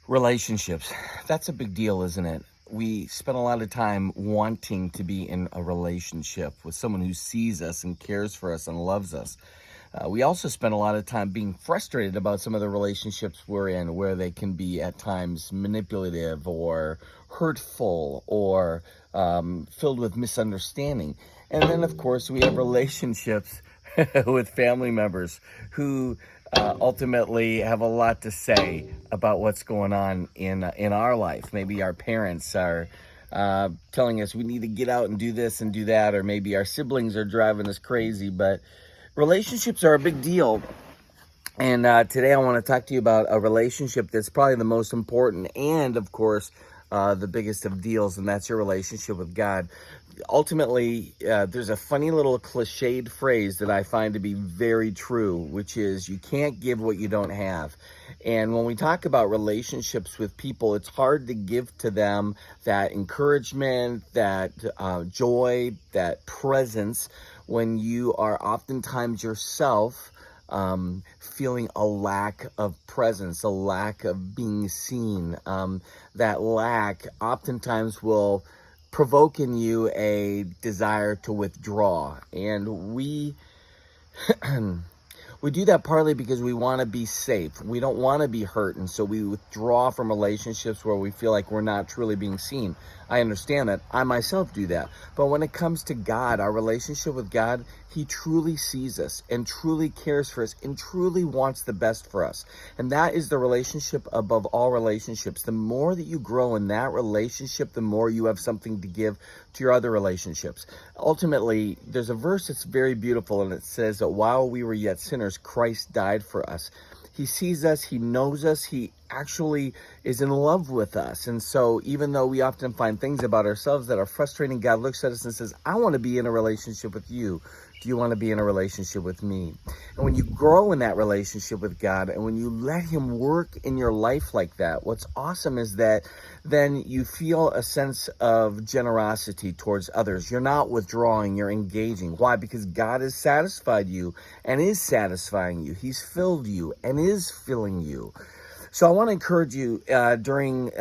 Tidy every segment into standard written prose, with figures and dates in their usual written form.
Relationships. That's a big deal, isn't it? We spend a lot of time wanting to be in a relationship with someone who sees us and cares for us and loves us. We also spend a lot of time being frustrated about some of the relationships we're in, where they can be at times manipulative or hurtful or filled with misunderstanding. And then, of course, we have relationships with family members who ultimately have a lot to say about what's going on in our life. Maybe our parents are telling us we need to get out and do this and do that, or maybe our siblings are driving us crazy. But relationships are a big deal. And today I want to talk to you about a relationship that's probably the most important and, of course, the biggest of deals, and that's your relationship with God. Ultimately, there's a funny little cliched phrase that I find to be very true, which is you can't give what you don't have. And when we talk about relationships with people, it's hard to give to them that encouragement, that joy, that presence when you are oftentimes yourself feeling a lack of presence, a lack of being seen. That lack oftentimes will provoke in you a desire to withdraw. And we we do that partly because we want to be safe. We don't want to be hurt, and so we withdraw from relationships where we feel like we're not truly being seen. I understand that. I myself do that. But when it comes to God, our relationship with God, He truly sees us and truly cares for us and truly wants the best for us. And that is the relationship above all relationships. The more that you grow in that relationship, the more you have something to give to your other relationships. Ultimately, there's a verse that's very beautiful, and it says that while we were yet sinners, Christ died for us. He sees us, He knows us, He actually is in love with us. And so even though we often find things about ourselves that are frustrating, God looks at us and says, I want to be in a relationship with you. Do you want to be in a relationship with me? And when you grow in that relationship with God, and when you let Him work in your life like that, what's awesome is that then you feel a sense of generosity towards others. You're not withdrawing, you're engaging. Why? Because God has satisfied you and is satisfying you. He's filled you and is filling you. So I want to encourage you during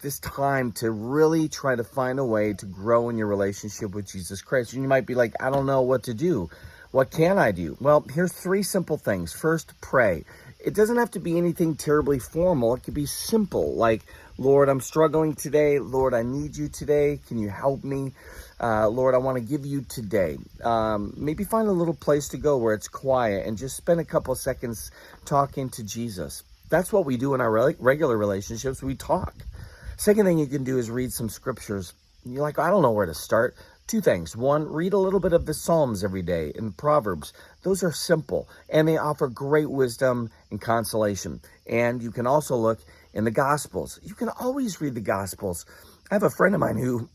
this time to really try to find a way to grow in your relationship with Jesus Christ. And you might be like, I don't know what to do. What can I do? Well, here's 3 simple things. First, pray. It doesn't have to be anything terribly formal. It could be simple, like, Lord, I'm struggling today. Lord, I need you today. Can you help me? Lord, I want to give you today. Maybe find a little place to go where it's quiet and just spend a couple seconds talking to Jesus. That's what we do in our regular relationships. We talk. Second thing you can do is read some scriptures. You're like, I don't know where to start. 2 things. 1, read a little bit of the Psalms every day and Proverbs. Those are simple, and they offer great wisdom and consolation. And you can also look in the Gospels. You can always read the Gospels. I have a friend of mine who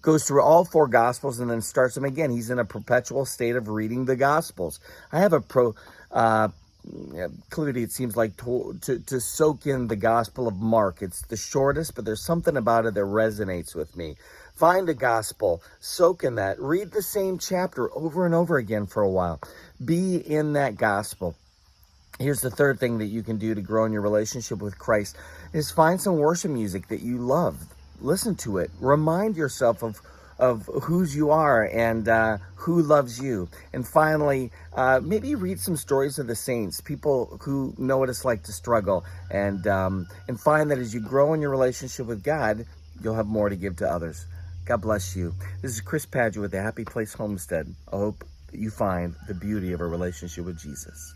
goes through all 4 Gospels and then starts them again. He's in a perpetual state of reading the Gospels. I have a proclivity, it seems like, to soak in the Gospel of Mark. It's the shortest, but there's something about it that resonates with me. Find a gospel, soak in that, read the same chapter over and over again for a while. Be in that gospel. Here's the third thing that you can do to grow in your relationship with Christ is find some worship music that you love. Listen to it. Remind yourself of whose you are and who loves you. And finally, maybe read some stories of the saints, people who know what it's like to struggle, and find that as you grow in your relationship with God, you'll have more to give to others. God bless you. This is Chris Padgett with the Happy Place Homestead. I hope that you find the beauty of a relationship with Jesus.